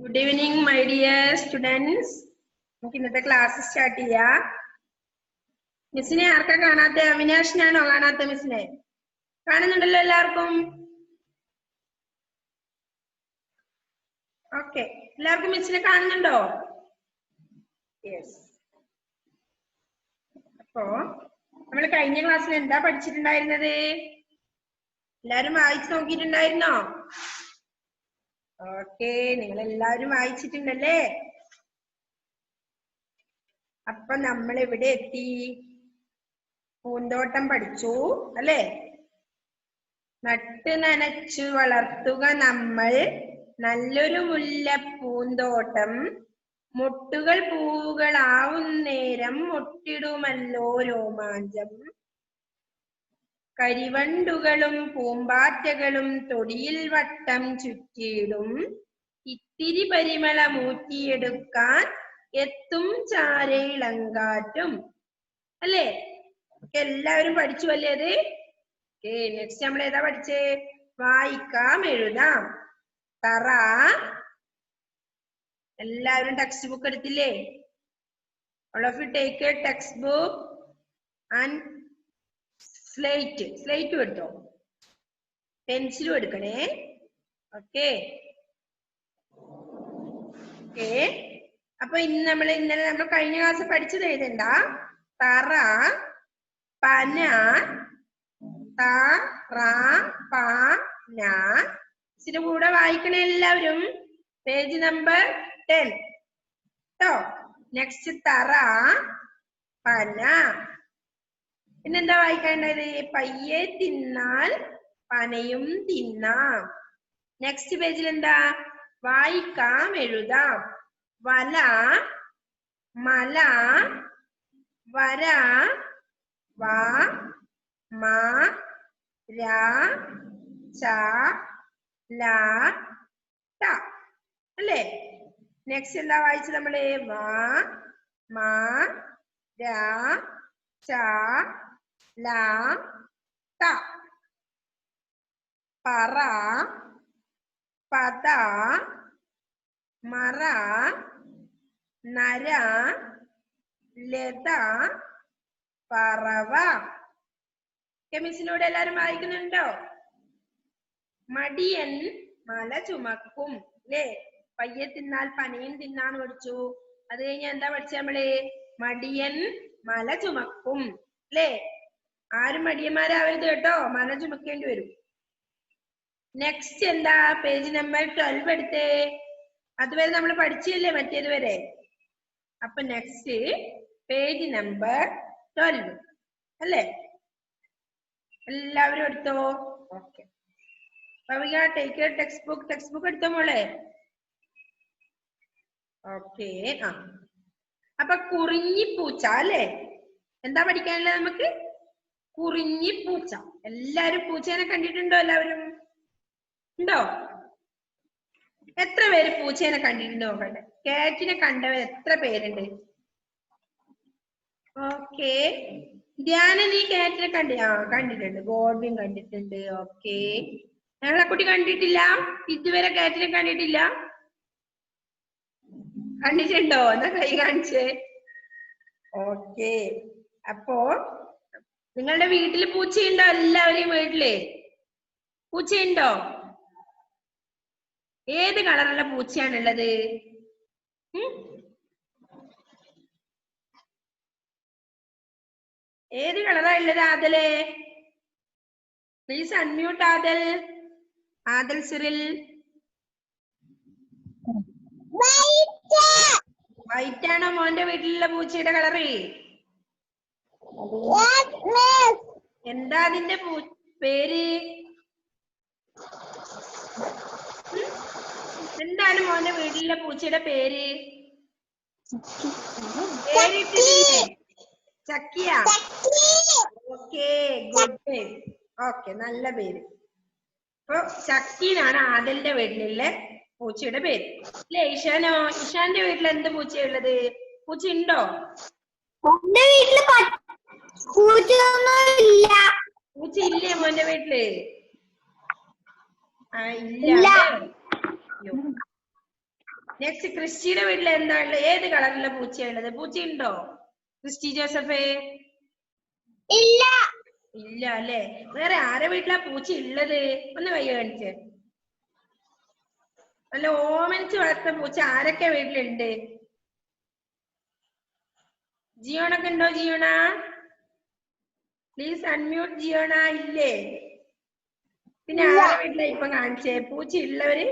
Good evening, my dear students. നമുക്ക് ഇന്നത്തെ class start ചെയ്യാം. മിസ്സിനെ ആർക്കാ കാണാത്ത? അവിനാഷിനാണോ കാണാത്ത? മിസ്സിനെ കാണുന്നുണ്ടല്ലോ എല്ലാവർക്കും. ഓക്കെ, എല്ലാവർക്കും മിസ്സിനെ കാണുന്നുണ്ടോ? യെസ്. അപ്പോ നമ്മൾ കഴിഞ്ഞ ക്ലാസ്സിൽ എന്താ പഠിച്ചിട്ടുണ്ടായിരുന്നത്? എല്ലാരും വായിച്ചു നോക്കിയിട്ടുണ്ടായിരുന്നോ? ഓക്കെ, നിങ്ങൾ എല്ലാവരും വായിച്ചിട്ടുണ്ടല്ലേ? അപ്പൊ നമ്മൾ എവിടെ എത്തി? പൂന്തോട്ടം പഠിച്ചു അല്ലേ? നട്ട് നനച്ചു വളർത്തുക നമ്മൾ നല്ലൊരു മുല്ലപ്പൂന്തോട്ടം, മുട്ടുകൾ പൂവുകളാവുന്നേരം മുട്ടിടുമല്ലോ രോമാഞ്ചം. കരിവണ്ടുകളും പൂമ്പാറ്റകളും തൊടിയിൽ വട്ടം ചുറ്റിയിടും, ഇത്തിരി പരിമളമൂറ്റിയെടുക്കാൻ എത്തും ചാരെ ഇളങ്കാറ്റും. അല്ലേ? എല്ലാവരും പഠിച്ചു അല്ലേ അത്? ഓക്കെ, നെക്സ്റ്റ് നമ്മൾ ഏതാ പഠിച്ചേ? വായിക്കാം എഴുതാം. തറ. എല്ലാവരും ടെക്സ്റ്റ് ബുക്ക് എടുത്തില്ലേ? all of you take a textbook and സ്ലേറ്റും എടുത്തോ, പെൻസിലും എടുക്കണേ. Okay okay. അപ്പൊ ഇന്നലെ നമ്മൾ കഴിഞ്ഞ ക്ലാസ് പഠിച്ചത് എഴുതണ്ട. തറ, പന, പന. ഇതിന്റെ കൂടെ വായിക്കണേ എല്ലാവരും. പേജ് നമ്പർ 10 കേട്ടോ. നെക്സ്റ്റ് തറ, പന. പിന്നെന്താ വായിക്കേണ്ടത്? പയ്യെ തിന്നാൽ പനയും തിന്നാം. നെക്സ്റ്റ് പേജിൽ എന്താ? വായിക്കാം എഴുതാം. വല, മല, വര, വ, മ, ര, ച, ല, ത. അല്ലേ? നെക്സ്റ്റ് എന്താ വായിച്ചത് നമ്മള്? വ, മ, ര, ച, ല, ത. പറ, പത, മറ, നര, ലത, പറവ. മിസ്സിലൂടെ എല്ലാരും വായിക്കുന്നുണ്ടോ? മടിയൻ മല ചുമക്കും അല്ലേ? പയ്യെ തിന്നാൽ പനയും തിന്നാന്ന് പഠിച്ചു. അത് കഴിഞ്ഞ എന്താ പഠിച്ച നമ്മള്? മടിയൻ മല ചുമക്കും അല്ലേ? ആരും മടിയന്മാരാവരുത് കേട്ടോ, മല ചുമക്കേണ്ടി വരും. നെക്സ്റ്റ് എന്താ? പേജ് നമ്പർ 12 എടുത്തേ. അതുവരെ നമ്മൾ പഠിച്ചില്ലേ മറ്റേത് വരെ? അപ്പൊ നെക്സ്റ്റ് പേജ് നമ്പർ 12 അല്ലേ? എല്ലാവരും എടുത്തോ? ഓക്കെ. ടേക്ക് ടെക്സ്റ്റ് ബുക്ക് എടുത്തോ മോളെ? ഓക്കെ. അപ്പൊ കുറിഞ്ഞിപ്പൂച്ച അല്ലേ? എന്താ പഠിക്കാനുള്ളത് നമുക്ക്? കുറിഞ്ഞിപ്പൂച്ച. എല്ലാരും പൂച്ചേനെ കണ്ടിട്ടുണ്ടോ? എല്ലാവരും ഉണ്ടോ? എത്ര പേര് പൂച്ചേനെ കണ്ടിട്ടുണ്ടോ? നോക്കട്ടെ. കാറ്റിനെ കണ്ടവർ എത്ര പേരുണ്ട്? ഓക്കെ. ധ്യാന, നീ കാറ്റിനെ കണ്ടിട്ടുണ്ട്. ഗോഡ്വിൻ കണ്ടിട്ടുണ്ട്. ഓക്കെ. ഞങ്ങളെ കുട്ടി കണ്ടിട്ടില്ല? ഇതുവരെ കാറ്റിനെ കണ്ടിട്ടില്ല? കണ്ടിട്ടുണ്ടോ? എന്നാ കൈ കാണിച്ചേ. ഓക്കെ. അപ്പോ നിങ്ങളുടെ വീട്ടില് പൂച്ചയുണ്ടോ? എല്ലാവരെയും വീട്ടില് പൂച്ചയുണ്ടോ? ഏത് കളറുള്ള പൂച്ചയാണുള്ളത്? ഏത് കളറാ ഉള്ളത്? ആദലേ, പ്ലീസ് അൺമ്യൂട്ട്. ആദൽ സിറിൽ. വൈറ്റ് ആണോ മോന്റെ വീട്ടിലുള്ള പൂച്ചയുടെ കളറ്? എന്താ അതിന്റെ പേര്? എന്താണ് മോന്റെ വീട്ടിലുള്ള പൂച്ചയുടെ പേര്? പേരിട്ടില്ലേ? ചക്കിയാ? Okay, good. ഓക്കെ, നല്ല പേര്. അപ്പൊ ചക്കീനാണ് ആദലിന്റെ വീട്ടിലുള്ള പൂച്ചയുടെ പേര് അല്ലേ? ഇഷാനോ? ഇഷാന്റെ വീട്ടിൽ എന്ത് പൂച്ചയുള്ളത്? പൂച്ച ഉണ്ടോ? പൂച്ച ഇല്ലേ മോന്റെ വീട്ടില്? ഇല്ല. നെക്സ്റ്റ് ക്രിസ്റ്റിയുടെ വീട്ടിൽ എന്താ ഉള്ളത്? ഏത് കളറിലുള്ള പൂച്ചയുള്ളത്? പൂച്ചയുണ്ടോ ക്രിസ്റ്റി ജോസഫേ? ഇല്ല. ഇല്ല അല്ലേ? വേറെ ആരെ വീട്ടിലാ പൂച്ച ഉള്ളത്? ഒന്ന് കൈ കാണിച്ചേ. നല്ല ഓമനിച്ച് വളർത്തുന്ന പൂച്ച ആരൊക്കെ വീട്ടിലുണ്ട്? ജിയോണൊക്കെ ഉണ്ടോ? ജിയോണ പ്ലീസ് അൺമ്യൂട്ട്. ജിയോണ ഇല്ലേ? പിന്നെ ആരെ വീട്ടിലാ ഇപ്പൊ കാണിച്ചേ പൂച്ച ഉള്ളവര്?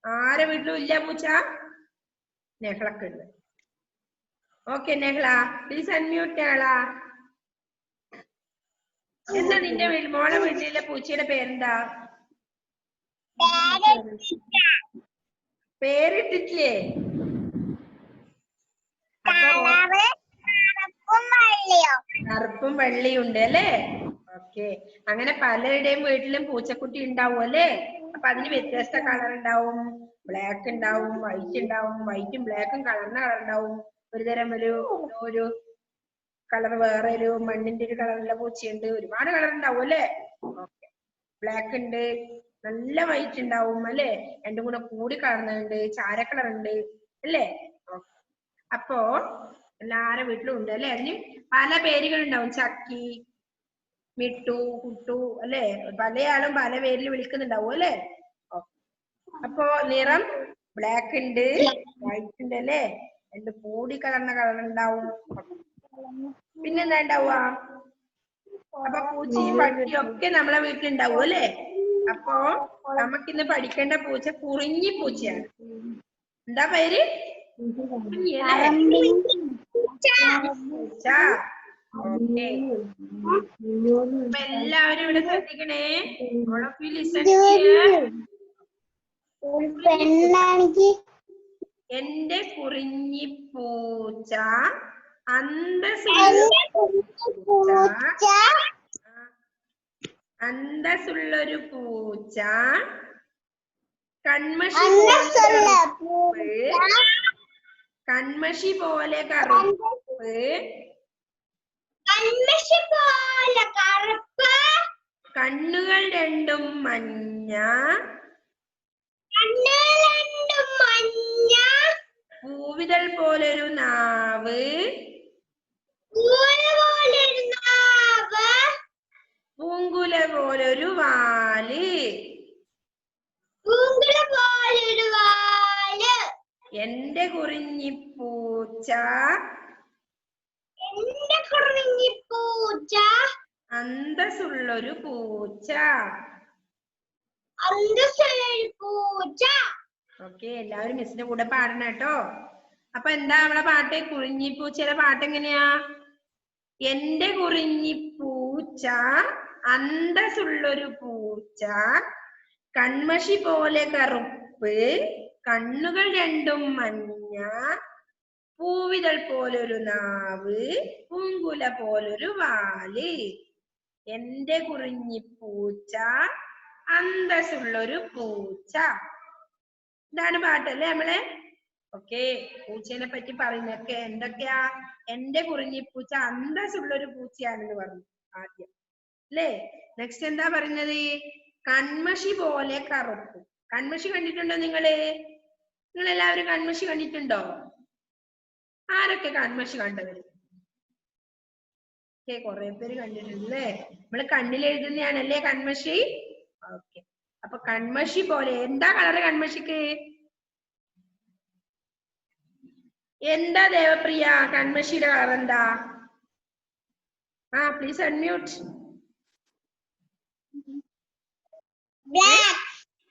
ആരെ വീട്ടിലും ഇല്ല പൂച്ച? നെഹ്ലക്ക് ഉണ്ട്. Okay Nehla please unmute. Nehla എന്താ നിന്റെ മോളെ വീട്ടിലെ പൂച്ചയുടെ പേരെന്താ? പേരിട്ടിട്ടില്ലേ? കറുപ്പും വെള്ളിയും ഉണ്ട് അല്ലേ? ഓക്കെ. അങ്ങനെ പലരുടെയും വീട്ടിലും പൂച്ചക്കുട്ടി ഉണ്ടാവും അല്ലേ? അപ്പൊ അതിന് വ്യത്യസ്ത കളർ ഉണ്ടാവും. ബ്ലാക്ക് ഉണ്ടാവും, വൈറ്റ് ഉണ്ടാവും, വൈറ്റും ബ്ലാക്കും കലർന്ന കളർ ഉണ്ടാവും. ഒരു തരം ഒരു കളർ, വേറെ ഒരു മണ്ണിന്റെ ഒരു കളറുള്ള പൂച്ചയുണ്ട്. ഒരുപാട് കളർ ഉണ്ടാവും അല്ലേ? ഓക്കെ. ബ്ലാക്ക് ഉണ്ട്, നല്ല വൈറ്റ് ഉണ്ടാവും അല്ലേ? രണ്ടും കൂടെ കൂടി കളർന്നുണ്ട്, ചാര കളർ ഉണ്ട് അല്ലേ? അപ്പോ എല്ലാരും വീട്ടിലും ഉണ്ട് അല്ലെ? അതിന് പല പേരുകൾ ഉണ്ടാവും. ചക്കി, മിട്ടു, കുട്ടു അല്ലെ? പലയാളും പല പേരിൽ വിളിക്കുന്നുണ്ടാവും അല്ലെ? അപ്പോ നിറം ബ്ലാക്ക് ഉണ്ട്, വൈറ്റ് ഉണ്ട് അല്ലെ? രണ്ട് കൂടി കലർന്ന കളർ ഉണ്ടാവും. പിന്നെന്താ ഉണ്ടാവുക? അപ്പൊ പൂച്ചയും പട്ടിയും ഒക്കെ നമ്മളെ വീട്ടിലുണ്ടാവും അല്ലെ? അപ്പോ നമുക്കിന്ന് പഠിക്കേണ്ട പൂച്ച കുറിഞ്ഞി പൂച്ചയാണ്. എന്താ പേര്? എല്ലാവരും ഇവിടെ ശ്രദ്ധിക്കണേ. എന്റെ കുറിഞ്ഞി പൂച്ച അന്തസ്സുള്ളൊരു പൂച്ച, കൺമഷി പോലെ കറുപ്പ്, കണ്ണുകൾ രണ്ടും മഞ്ഞ, പൂവിതൾ പോലൊരു നാവ്, പൂങ്കുല പോലൊരു വാല്. എന്റെ കുറിഞ്ഞിപ്പൂച്ച അന്തസ്സുള്ളൊരു പൂച്ച. ഓക്കെ. എല്ലാവരും മിസ്സിന്റെ കൂടെ പാടണം കേട്ടോ. അപ്പൊ എന്താ നമ്മളെ പാട്ട്? കുറിഞ്ഞിപ്പൂച്ചയുടെ പാട്ട് എങ്ങനെയാ? എന്റെ കുറിഞ്ഞിപ്പൂച്ച അന്തസ്സുള്ളൊരു പൂച്ച, കൺമഷി പോലെ കറുപ്പ്, കണ്ണുകൾ രണ്ടും മഞ്ഞ, പൂവിതൾ പോലൊരു നാവ്, പൂങ്കുല പോലൊരു വാല്. എന്റെ കുറിഞ്ഞിപ്പൂച്ച അന്തസ്സുള്ളൊരു പൂച്ച. ഇതാണ് പാട്ടല്ലേ നമ്മളെ? ഓക്കെ. പൂച്ചേനെ പറ്റി പറയുന്നൊക്കെ എന്തൊക്കെയാ? എന്റെ കുറിഞ്ഞിപ്പൂച്ച അന്തസ്സുള്ളൊരു പൂച്ചയാണെന്ന് പറഞ്ഞു ആദ്യം അല്ലേ? നെക്സ്റ്റ് എന്താ പറയുന്നത്? കൺമഷി പോലെ കറുപ്പ്. കൺമഷി കണ്ടിട്ടുണ്ടോ നിങ്ങള്? നിങ്ങൾ എല്ലാവരും കൺമഷി കണ്ടിട്ടുണ്ടോ? ആരൊക്കെ കൺമഷി കണ്ടവര്? കുറെ പേര് കണ്ടിട്ടുണ്ടല്ലേ? നമ്മള് കണ്ണിൽ എഴുതുന്നതാണല്ലേ കൺമഷി? ഓക്കെ. അപ്പൊ കൺമഷി പോലെ എന്താ കളറ് കൺമഷിക്ക്? എന്താ ദേവപ്രിയ കൺമഷിയുടെ കളർ എന്താ? Please unmute.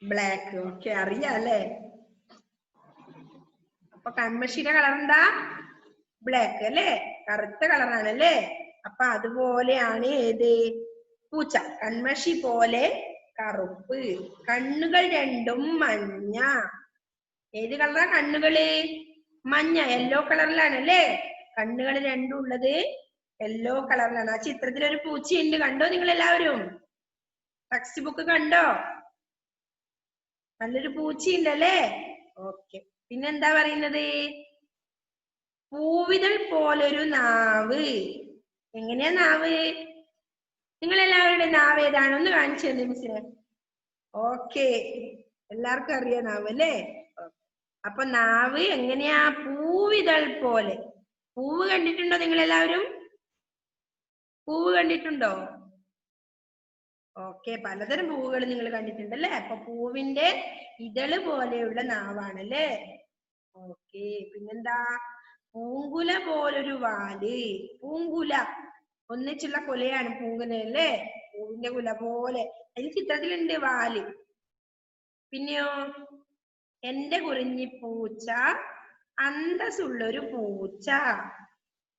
ബ്ലാക്ക്. ഓക്കെ, അറിയാം അല്ലേ? അപ്പൊ കൺമഷിയുടെ കളർ എന്താ? ബ്ലാക്ക് അല്ലേ? കറുത്ത കളറാണല്ലേ? അപ്പൊ അതുപോലെയാണ് ഏത്? പൂച്ച. കൺമഷി പോലെ കറുപ്പ്, കണ്ണുകൾ രണ്ടും മഞ്ഞ. ഏത് കളറാ കണ്ണുകള്? മഞ്ഞ, യെല്ലോ കളറിലാണല്ലേ കണ്ണുകൾ രണ്ടും ഉള്ളത്? യെല്ലോ കളറിലാണ്. ആ ചിത്രത്തിൽ ഒരു പൂച്ചയുണ്ട്, കണ്ടോ നിങ്ങൾ എല്ലാവരും? ടെക്സ്റ്റ് ബുക്ക് കണ്ടോ? നല്ലൊരു പൂച്ചയുണ്ടല്ലേ? ഓക്കെ. പിന്നെന്താ പറയുന്നത്? പൂവിതൾ പോലൊരു നാവ്. എങ്ങനെയാ നാവ്? നിങ്ങൾ എല്ലാവരുടെ നാവ് ഏതാണ്? ഒന്ന് കാണിച്ചു തന്നെ മിസ്സിന്. ഓക്കെ, എല്ലാവർക്കും അറിയാം നാവ് അല്ലേ? അപ്പൊ നാവ് എങ്ങനെയാ? പൂവിതൾ പോലെ. പൂവ് കണ്ടിട്ടുണ്ടോ നിങ്ങൾ എല്ലാവരും? പൂവ് കണ്ടിട്ടുണ്ടോ? ഓക്കെ, പലതരം പൂവുകൾ നിങ്ങൾ കണ്ടിട്ടുണ്ടല്ലേ? അപ്പൊ പൂവിന്റെ ഇതള് പോലെയുള്ള നാവാണല്ലേ? ഓക്കെ, പിന്നെന്താ? പൂങ്കുല പോലൊരു വാല്. പൂങ്കുല ഒന്നിച്ചുള്ള കൊലയാണ് പൂങ്കുല അല്ലേ? പൂവിന്റെ കുല പോലെ. അതിൽ ചിത്രത്തിലുണ്ട് വാല്. പിന്നെയോ, എന്റെ കുറിഞ്ഞിപ്പൂച്ച അന്തസ്സുള്ളൊരു പൂച്ച.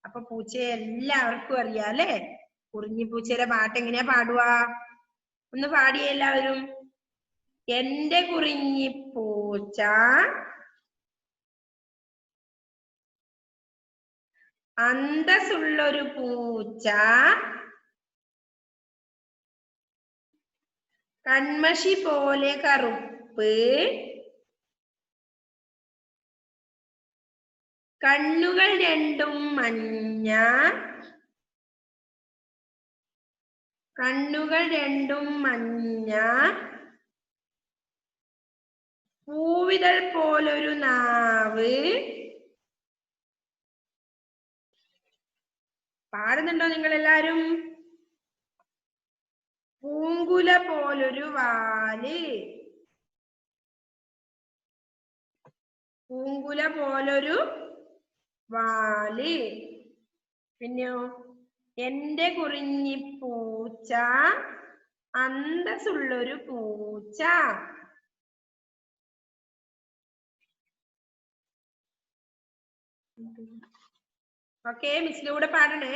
അപ്പൊ പൂച്ചയെ എല്ലാവർക്കും അറിയാല്ലേ? കുറിഞ്ഞിപ്പൂച്ചയുടെ പാട്ട് എങ്ങനെയാ പാടുവാ? ഒന്ന് പാടിയേ എല്ലാവരും. എന്റെ കുറിഞ്ഞിപ്പൂച്ച അന്തസ്സുള്ളൊരു പൂച്ച, കൺമഷി പോലെ കറുപ്പ്, കണ്ണുകൾ രണ്ടും മഞ്ഞ, കണ്ണുകൾ രണ്ടും മഞ്ഞ, പൂവിതൾ പോലൊരു നാവ്. പാടുന്നുണ്ടോ നിങ്ങൾ എല്ലാരും? പൂങ്കുല പോലൊരു വാല്. പൂങ്കുല പോലൊരു വാല്. പിന്നെയോ, എന്റെ കുറിഞ്ഞിപ്പൂച്ച അന്തസ്സുള്ളൊരു പൂച്ച. ഓക്കെ, മിസ്സിന്റെ കൂടെ പാടണേ.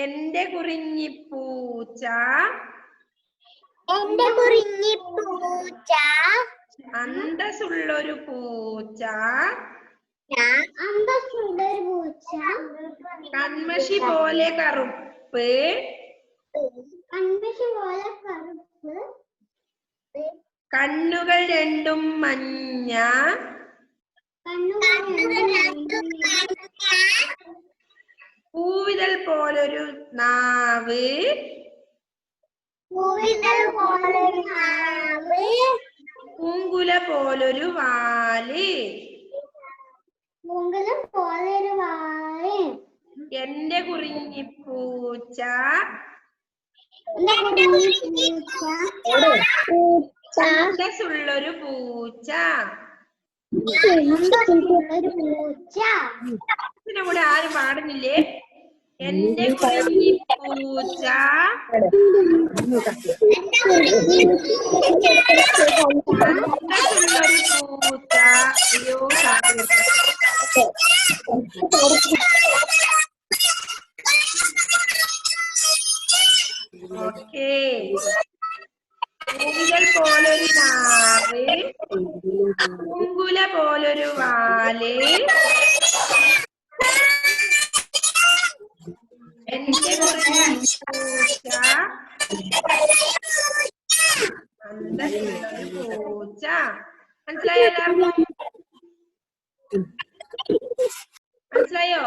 എന്റെ കുറിഞ്ഞിപ്പൂച്ച അന്തസ്സുള്ളൊരു പൂച്ച, കൺമഷി പോലെ കറുപ്പ്, കണ്ണുകൾ രണ്ടും മഞ്ഞ, പൂവിതൾ പോലൊരു നാവ്, പൂങ്കുല പോലൊരു വാല്. എന്റെ കുറിഞ്ഞിപ്പൂച്ച അന്തസ്സുള്ളൊരു പൂച്ച. ഇതിന്റെ കൂടെ ആരും പാടുന്നില്ലേ? എന്റെ കുറിഞ്ഞിപ്പൂച്ച അന്തസ്സുള്ളൊരു പൂച്ച. അയ്യോ, ഓക്കേ. പൂങ്കുല പോലൊരു നാവ്, പൂങ്കുല പോലൊരു വാല്, എന്റെ കുറിഞ്ഞിപ്പൂച്ച അന്തസ്സുള്ളൊരു പൂച്ച. മനസ്സിലായോ എല്ലാവർക്കും? മനസ്സിലായോ?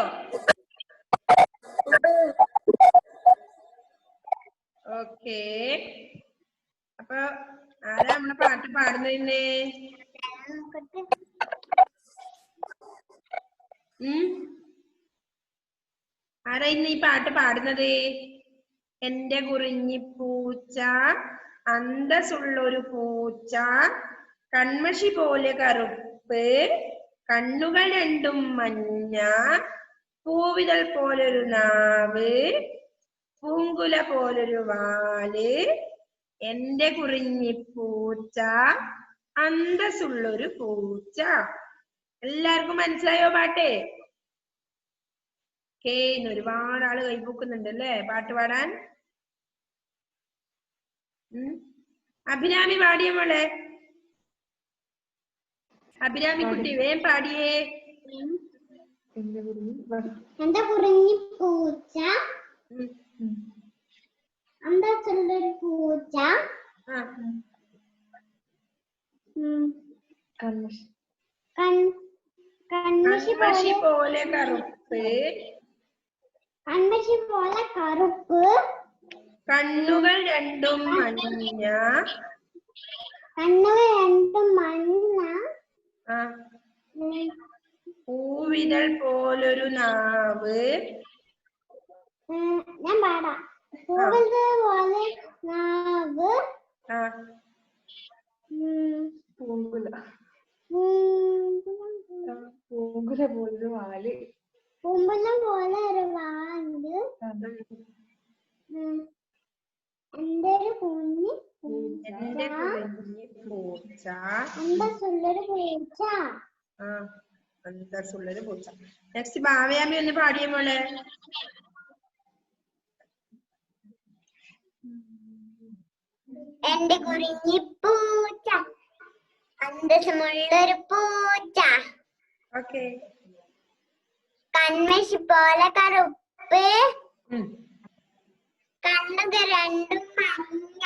ഓക്കേ, അപ്പൊ ആരാ നമ്മളെ പാട്ട് പാടുന്നതിന്? ആരാ ഇന്ന് ഈ പാട്ട് പാടുന്നത്? എന്റെ കുറിഞ്ഞിപ്പൂച്ച അന്തസ്സുള്ളൊരു പൂച്ച, കൺമഷി പോലെ കറുപ്പ്, കണ്ണുകൾ രണ്ടും മഞ്ഞ, പൂവിതൾ പോലൊരു നാവ്, പൂങ്കുല പോലൊരു വാല്, എന്റെ കുറിഞ്ഞിപ്പൂച്ച അന്തസ്സുള്ളൊരു പൂച്ച. എല്ലാവർക്കും മനസ്സിലായോ പാട്ട്? ഇന്ന് ഒരുപാട് ആള് കൈപൊക്കുന്നുണ്ട് അല്ലേ പാട്ട് പാടാൻ. അഭിരാമി പാടിയ മോളെ, അഭിരാമി കുട്ടി വേഗം പാടിയേ. എന്റെ കുറിഞ്ഞിപ്പൂച്ച അന്തസ്സുള്ളൊരു പൂച്ച, കൺമഷി പോലെ കറുപ്പ്, കണ്ണുകൾ രണ്ടും മഞ്ഞ, പൂവിതൾ പോലൊരു നാവ്. ഞാൻ പാടാം. പൂവിതൾ പോലെ നാവ്. പൂങ്കുല പോലൊരു വാല്. പൂമ്പലം പോലെ ഒരു വാല്. എന്റെ ഒരു കുഞ്ഞി പൂച്ച. അന്തസ്സുള്ളൊരു പൂച്ച. അന്തസ്സുള്ളൊരു പൂച്ച. നെക്സ്റ്റ് ഭാവയാമി ഒന്ന് പാടിയ മോളെ. എന്റെ കുഞ്ഞി പൂച്ച അന്തസ്സുള്ളൊരു പൂച്ച. ഓക്കെ. കൺമഷി പോലെ കറുപ്പ്. കണ്ണുകൾ രണ്ടും മഞ്ഞ.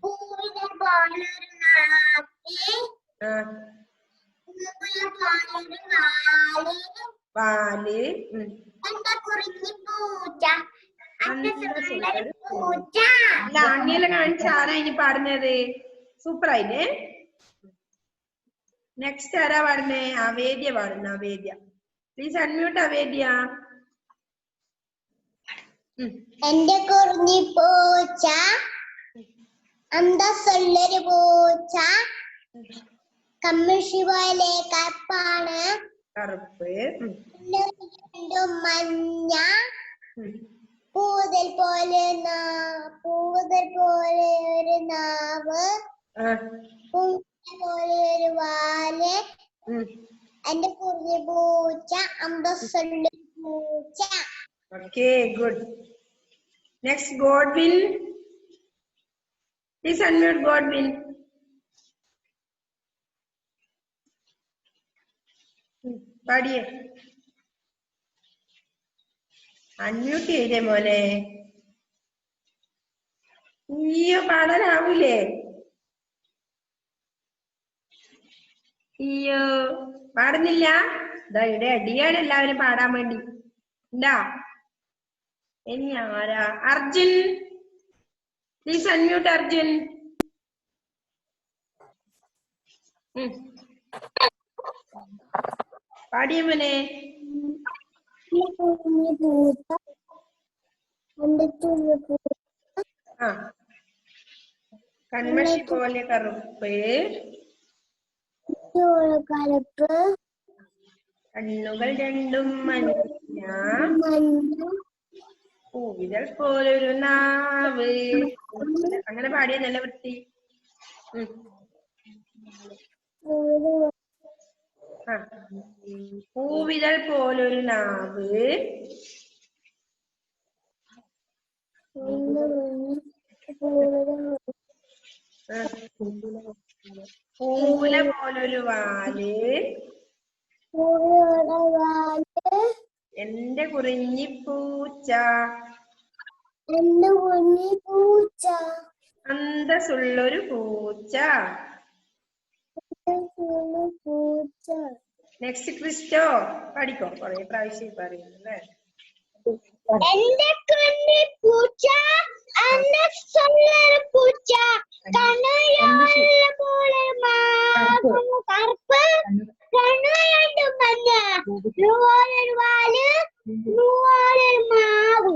പൂവിതൾ പോലൊരു നാക്ക്. പൂവുല പോലൊരു വാല്. എന്റെ കുറിഞ്ഞി പൂച്ച അന്തസ്സുള്ളൊരു പൂച്ച. അങ്ങനെയല്ല കാണിച്ച ആരാ ഇനി പാടുന്നത്? സൂപ്പർ ആയില്ലേ? നെക്സ്റ്റ് ആരാ പാടുന്നേ? അവേദ്യ പാടുന്ന. Avedya, please unmute Avedya. എന്റെ കുറിഞ്ഞി പൂച്ച അന്തസ്സുള്ളൊരു പൂച്ച. കമ്മഷി പോലെ കറുപ്പാണ്. കറുപ്പ്. രണ്ടും മഞ്ഞ. പൂതൽ പോലെ ഒരു നാവ്. പോലെ ഒരു വാല്. എന്റെ കുറിഞ്ഞി പൂച്ച അന്തസ്സുള്ളൊരു പൂച്ച. Okay, good. Next Godwin, please unmute Godwin. പാടിയേ, അൺമ്യൂട്ട് ചെയ്തേ മോനെ. അയ്യോ, പാടാനാവൂലേ? അയ്യോ, പാടുന്നില്ല. ഇതാ ഇവിടെ അടിയാണ് എല്ലാവരും പാടാൻ വേണ്ടി. എന്താ ഇനി ആരാ? Arjun, please unmute Arjun. പാടിയ മോനെ. കൺമഷി പോലെ കറുപ്പ്. കണ്ണുകൾ രണ്ടും മഞ്ഞ. പൂവിതൾ പോലൊരു നാവ്. അങ്ങനെ പാടിയ നല്ല വൃത്തി. പൂവിതൾ പോലൊരു നാവ്. പൂങ്കുല പോലൊരു വാല്. എന്റെ കുറിഞ്ഞി പൂച്ച അന്തസ്സുള്ളൊരു പൂച്ച. നെക്സ്റ്റ് ക്രിസ്റ്റോ, പഠിക്കോ. കൊറേ പ്രാവശ്യം പറയുന്നല്ലേ. എന്റെ കുഞ്ഞി പൂച്ച അന്തസ്സുള്ളൊരു പൂച്ച. കണ്ണുകൾ പോലെ കറുപ്പ്. കണ്ണു രണ്ടും മഞ്ഞ. പോലൊരു വാല്. പോലൊരു മാവ്.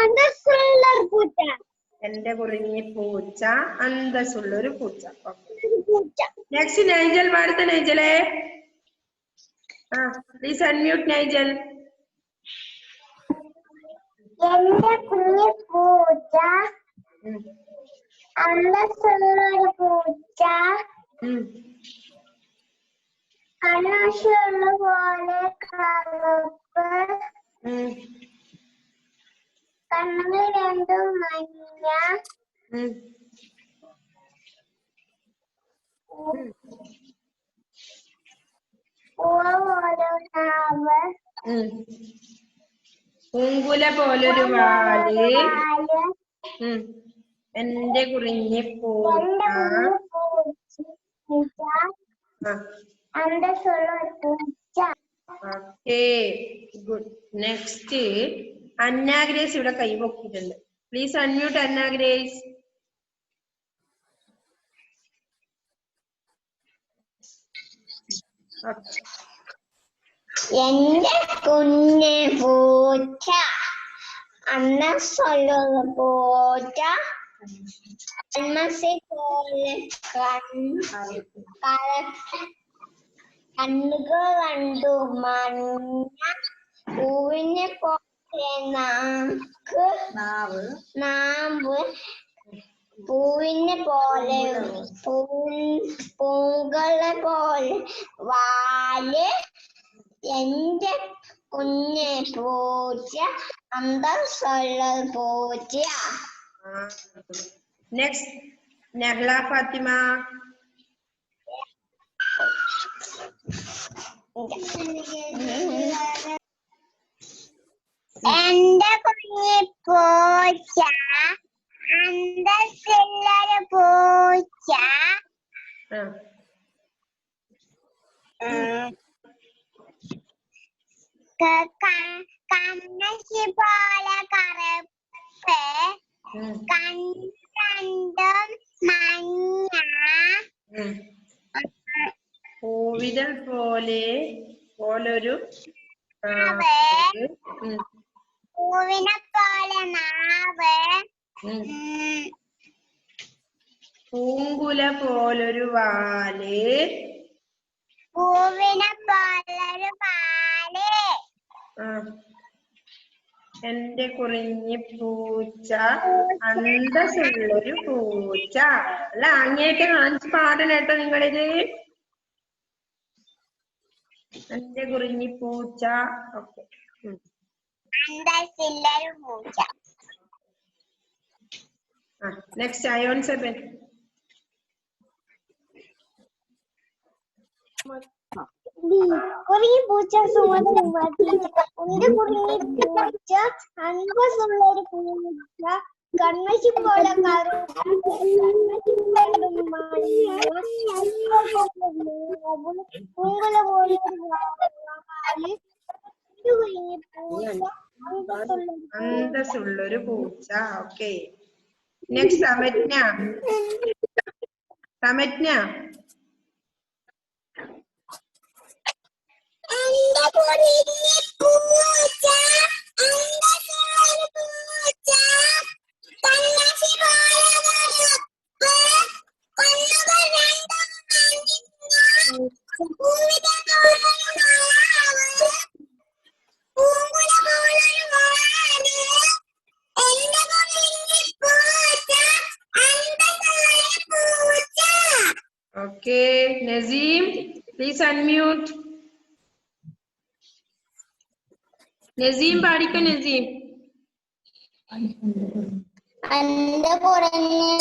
അന്തസ്സുള്ളൊരു പൂച്ച. എന്റെ കുറിഞ്ഞി പൂച്ച അന്തസ്സുള്ളൊരു പൂച്ച. നെക്സ്റ്റ് നൈജൽ പാടുത്ത. നൈജലേ, പ്ലീസ് അൺമ്യൂട്ട് നൈജൽ. എന്റെ കുഞ്ഞി പൂച്ച അന്തസ്സുള്ളൊരു പൂച്ച. കണ്ണാശിയുള്ള പോലെ കറുപ്പ്. കണ്ണുകൾ രണ്ടും മഞ്ഞ. പൂങ്കുല പോലൊരു വാല്. എന്റെ കുറിഞ്ഞി പൂച്ച അന്തസ്സുള്ളൊരു പൂച്ച. Okay, good. Next Anna Grace ഇവിടെ കൈപൊക്കിയിട്ടുണ്ട്. Please unmute Anna Grace. എന്റെ കുഞ്ഞെ പൂച്ച അന്ന സൊല്ലുന്ന പൂച്ച കൺമസി പോലെ കണ്ണുകൾ കണ്ടു മഞ്ഞ പൂവിനെ പോലെ നാമ്പ് പൂവിനെ പോലെ പൂങ്കളെ പോലെ വാല് എന്റെ കുഞ്ഞെ പൂച്ച അന്തസ്സുള്ള പൂച്ച. നെക്സ്റ്റ് നഹ്ല ഫാത്തിമ. എന്റെ കുഞ്ഞെ പൂച്ച അന്തസ്സുള്ളൊരു പൂച്ച കണ്ണശി പോലെ കറുപ്പ് കണ്ടും മഞ്ഞ പൂവിതൾ പോലൊരു പൂവിനെ പോലെ നാവ് പൂങ്കുല പോലൊരു വാല് പൂവിനെ പോലൊരു പാല് എന്റെ കുറിഞ്ഞി പൂച്ച അന്തസ്സുള്ളൊരു പൂച്ച. അല്ല അങ്ങനെയൊക്കെ കാണിച്ച് പാടണം കേട്ടോ നിങ്ങളിത്. എന്റെ കുറിഞ്ഞി പൂച്ച. ഓക്കെ, അന്തസ്സുള്ളൊരു പൂച്ച. Next ion സെബൻ. കുറിഞ്ഞി പൂച്ച സുമതി എന്റെ കുറിഞ്ഞി പൂച്ച അന്തസ്സുള്ളൊരു പൂച്ച കൺമശി പോലെ പൂങ്കുല പോലെ അന്തസ്സുള്ളൊരു പൂച്ച. Okay, next Samagna. സമജ്ഞ. എന്റെ കുറിഞ്ഞി പൂച്ച അന്തസ്സുള്ളൊരു പൂച്ച കൺമശി പോലെ കണ്ണുകൾ രണ്ടും പൂവിനെ പൂങ്കുല പോലൊരു വാല് എന്റെ കുറിഞ്ഞി പൂച്ച അന്തസ്സുള്ളൊരു പൂച്ച. Okay, Naseem please unmute. Naseem പാടിക്കോ. നസീം. എന്റെ കുറിഞ്ഞി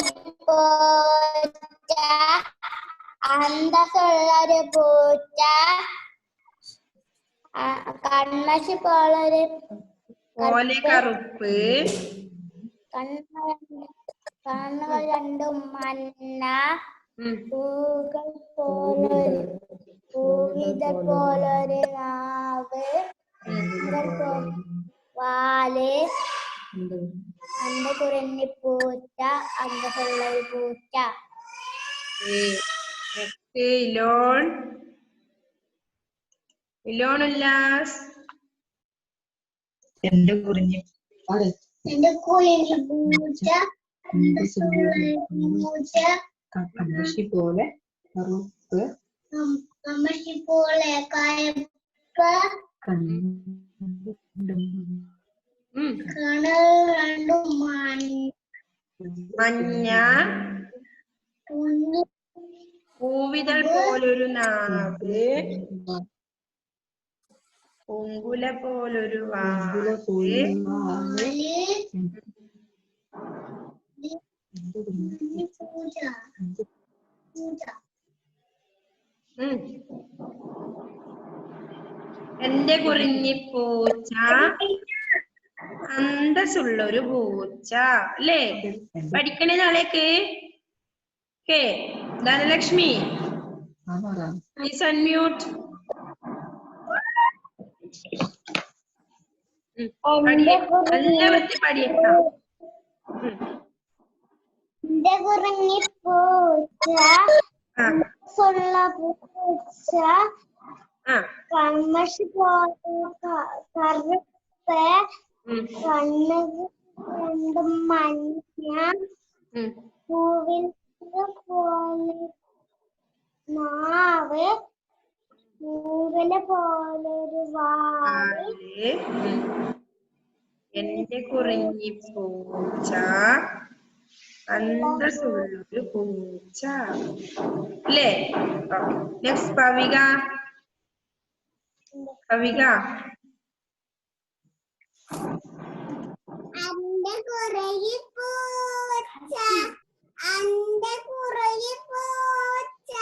പൂച്ച അന്തസ്സുള്ളൊരു പൂച്ച കൺമശി പോലെ കറുപ്പ് കണ്ണുകൾ രണ്ടും മഞ്ഞ പൂകൾ പോലൊരു പൂവിത പോലൊരു നാവ് വാല് എന്റെ കുറിഞ്ഞി പൂച്ച അന്തസ്സുള്ളൊരു പൂച്ച. ഇലോൺ. ഇലോൺ ഉല്ലാസ്. എന്റെ കുറിഞ്ഞി പൂച്ച അന്തസ്സുള്ളൊരു പൂച്ച കൺമശി പോലെ കറുപ്പ് കൺമശി പോലെ കറുപ്പ് രണ്ടും മഞ്ഞ പൂവിതൾ പോലൊരു നാവ് പൂങ്കുല പോലൊരു വാല് എന്റെ കുറിഞ്ഞി പൂച്ച അന്തസ്സുള്ളൊരു പൂച്ച. അല്ലേ? പഠിക്കണേ നാളേക്ക്. Okay, Dhanalakshmi please unmute. നല്ല വൃത്തി പഠിക്കാം. എന്റെ കുറിഞ്ഞി പൂച്ച പൂച്ച ആ കൺമഷി പോലെ കറുപ്പ് കണ്ണുകൾ രണ്ടും മഞ്ഞ പൂവിൽ പോലെ നാവ് പൂവിലെ പോലൊരു വാല് എന്റെ കുറിഞ്ഞി പൂച്ച അന്തസ്സുള്ളൊരു പൂച്ച അല്ലേ? നെക്സ്റ്റ് പവിക. പവിക അന്റെ കുറയെ പൂച്ച അന്റെ കുറയെ പൂച്ച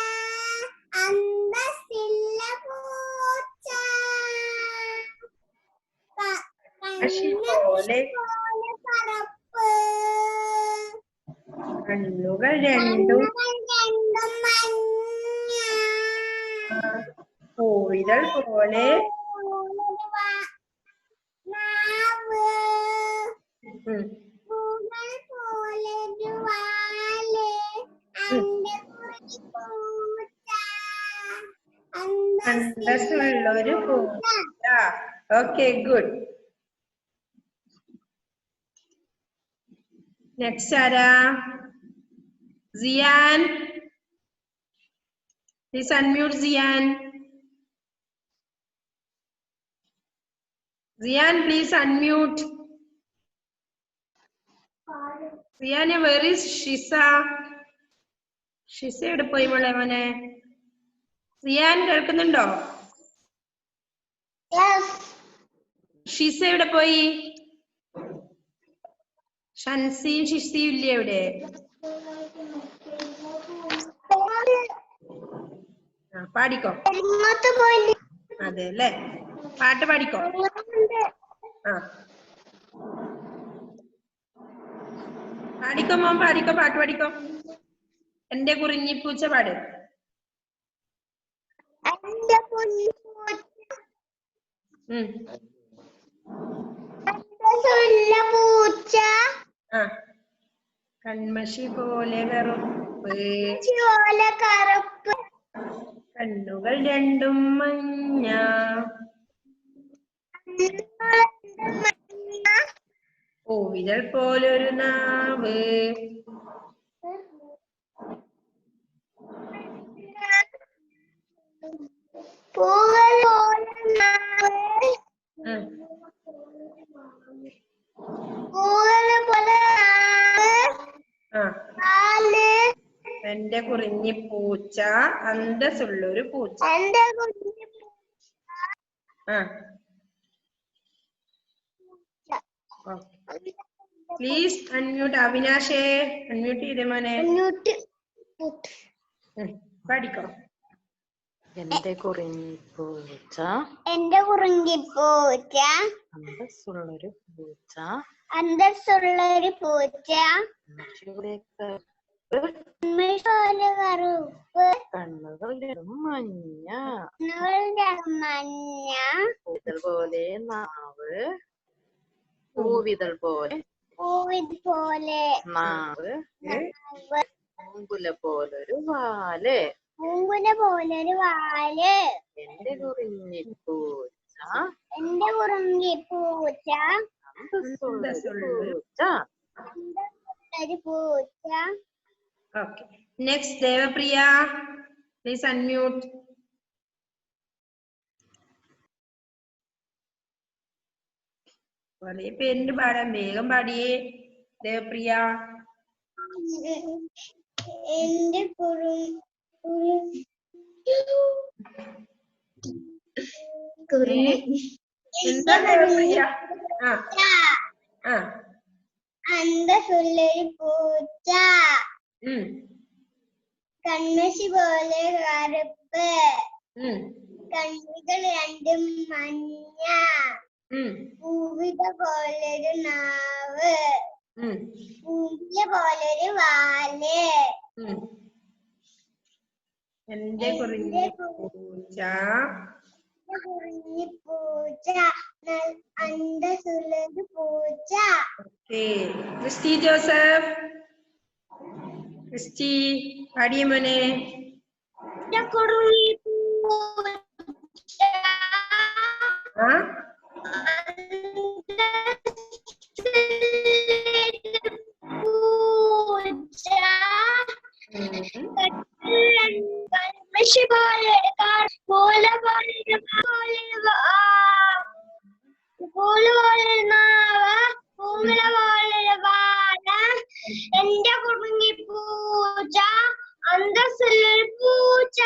അന്തസ്സില്ല പൂച്ച പക്ഷി പോലെ കറുപ്പ് കണ്ണുകൾ രണ്ടും രണ്ടും മഞ്ഞ പൂവിതൾ പോലെ നാവ് ഉം. പൂകൾ പോലൊരു വാല് അന്റെ കുറയെ പൂച്ച അന്തസ്സുള്ളൊരു പൂച്ച. Okay good. നെക്സ്റ്റ് ആരാ? Sian. Please unmute Sian. Sian please unmute. Sian where is Shiza? Shiza എവിടെ പോയി മോളെ? മോനെ സിയാൻ കേൾക്കുന്നുണ്ടോ? ഷിസ എവിടെ പോയി? ഷൻസിയും ഷിസിയും ഇല്ലേ എവിടെ? പാടിക്കോ. അതെ അല്ലേ? പാട്ട് പാടിക്കോ. ആ പാടിക്കോ മോൻ, പാടിക്കോ, പാട്ട് പാടിക്കോ. എന്റെ കുറിഞ്ഞിപ്പൂച്ച പാട്. പൂച്ച ആ കൺമഷി പോലെ കറുപ്പ് കറുപ്പ് കണ്ണുകൾ രണ്ടും മഞ്ഞ പൂവിതൾ പോലൊരു നാവ് പൂകൾ പോലെ നാവ് പൂകൾ പോലെ ആ നാല് എന്റെ കുറിഞ്ഞി പൂച്ച അന്തസ്സുള്ളൊരു പൂച്ച. എന്റെ കുഞ്ഞു ആ പ്ലീസ് അൺമ്യൂട്ട്. അവിനാശേ അൺമ്യൂട്ട് ചെയ്തേ മോനെ. പാടിക്കോ. എന്റെ കുറിഞ്ഞിപ്പൂച്ച എന്റെ കുറുങ്കിപ്പൂച്ച അന്തസ്സുള്ളൊരു പൂച്ച അന്തസ്സുള്ളൊരു പൂച്ച കൺമഷിയുടെ കറുപ്പ് കണ്ണുകൾ രണ്ടും മഞ്ഞ മഞ്ഞ പൂവിതൾ പോലെ നാവ് പൂവിതൾ പോലെ പൂവിത് പോലെ നാവ് പൂങ്കുല പോലൊരു വാല് പൂങ്കുല പോലൊരു വാല് എന്റെ കുറിഞ്ഞിപ്പൂച്ച എന്റെ കുറുങ്കിപ്പൂച്ച അന്തസ്സുള്ളൊരു പൂച്ച. അന്തസ്സുള്ളൊരു പൂച്ച. Okay next Devapriya please unmute. കുറെ പേരിന്റെ പാടാൻ വേഗം പാടിയേ ദേവപ്രിയ. എന്റെ എന്താ ദേവപ്രിയ? ആ ആ അന്തസ്സുള്ളൊരു പൂച്ച ഉം കൺമഷി പോലെ കറുപ്പ് ഉം കണ്ണുകൾ രണ്ടും മഞ്ഞ പൂവിത പോലൊരു നാവ് പൂവില പോലൊരു വാല് എന്റെ കുറിഞ്ഞി പൂച്ച പൂച്ച അന്തസ്സുള്ളൊരു പൂച്ച. Okay Christy Joseph. ക്രിസ്റ്റി പാടിയ മോനെ. കുറുങ്ങിപ്പൂച്ച ആ പൂച്ച എന്റെ കുടുങ്ങി പൂച്ച അന്തസ്സുള്ളൊരു പൂച്ച.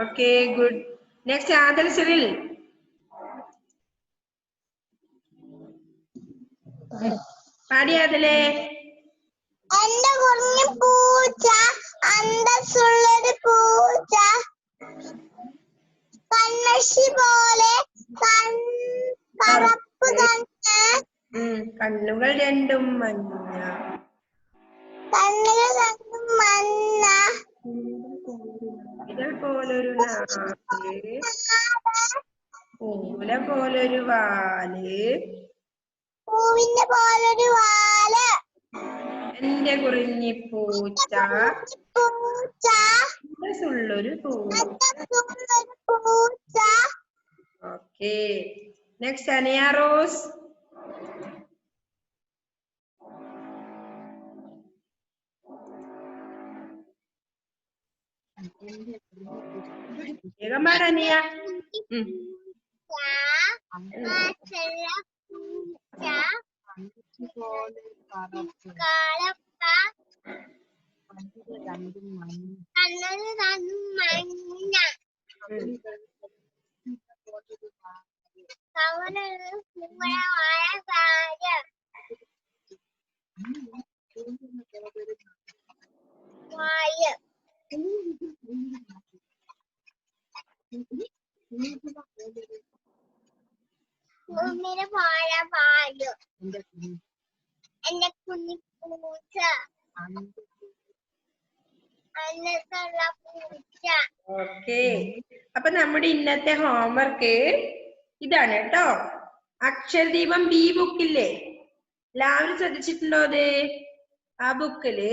Okay good. Next Adel Cyril. പാടിയാതല്ലേ? എന്റെ കുഞ്ഞു പൂച്ച അന്തസ്സുള്ളൊരു പൂച്ച കൺമഷി പോലെ കറുപ്പ് കണ്ണ് കണ്ണുകൾ രണ്ടും മഞ്ഞ കണ്ണുകൾ രണ്ടും മഞ്ഞ ഇതൾ പോലൊരു നാക്ക് പൂല പോലൊരു വാല് പൂവിന്റെ പോലൊരു വാല് എന്റെ കുറിഞ്ഞി പൂച്ച പൂച്ച അന്തസ്സുള്ളൊരു പൂച്ച. അന്തസ്സുള്ളൊരു പൂച്ച. ഓക്കെ. നെക്സ്റ്റ് അനിയ റോസ്. വേഗം പാടനിയ. എന്റെ കുഞ്ഞി പൂച്ച അന്നത്തുള്ള പൂച്ച. ഓക്കെ. അപ്പൊ നമ്മുടെ ഇന്നത്തെ ഹോംവർക്ക് ഇതാണ് കേട്ടോ. അക്ഷരദീപം ബി ബുക്കില്ലേ? എല്ലാവരും ശ്രദ്ധിച്ചിട്ടുണ്ടോ? അത് ആ ബുക്കില്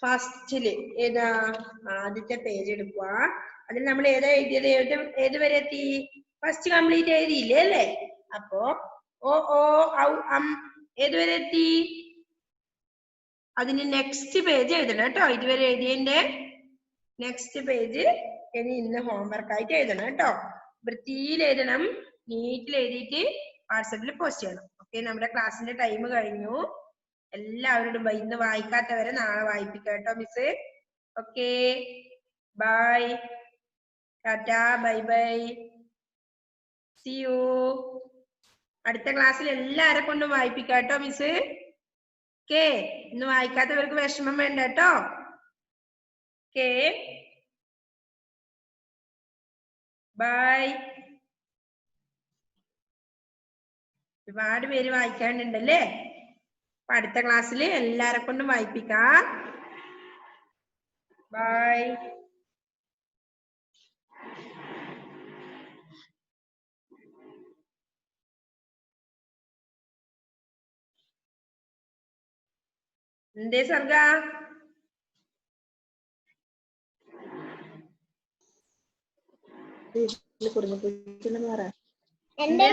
ഫസ്റ്റില് ഏതാ ആദ്യത്തെ പേജ് എടുക്കുക. അതിൽ നമ്മൾ ഏതാ എഴുതിയത്? ഏത് വരെ എത്തി? ഫസ്റ്റ് കംപ്ലീറ്റ് എഴുതിയില്ലേ അല്ലേ? അപ്പോ ഓ ഓ ഔ അം ഏതുവരെ എത്തി? അതിന് നെക്സ്റ്റ് പേജ് എഴുതണം കേട്ടോ. ഇതുവരെ എഴുതിയതിന്റെ നെക്സ്റ്റ് പേജ് ഇനി ഇന്ന് ഹോംവർക്ക് ആയിട്ട് എഴുതണം കേട്ടോ. വൃത്തിയിൽ എഴുതണം, നീറ്റിൽ എഴുതിയിട്ട് വാട്സപ്പിൽ പോസ്റ്റ് ചെയ്യണം. ഓക്കെ. നമ്മുടെ ക്ലാസ്സിന്റെ ടൈം കഴിഞ്ഞു. എല്ലാവരോടും ഇന്ന് വായിക്കാത്തവരെ നാളെ വായിപ്പിക്കാം കേട്ടോ miss. Okay, bye, tata, bye bye, see you. അടുത്ത ക്ലാസ്സിൽ എല്ലാരെ കൊണ്ടും വായിപ്പിക്കാം കേട്ടോ മിസ്. ഓക്കെ. ഇന്ന് വായിക്കാത്തവർക്ക് വിഷമം വേണ്ട കേട്ടോ. Okay, bye. ഒരുപാട് പേര് വായിക്കാനുണ്ടല്ലേ? അപ്പൊ അടുത്ത ക്ലാസ്സിൽ എല്ലാരെ കൊണ്ടും വായിപ്പിക്കാം. ബൈ. എന്തേ സർഗ? എന്റെ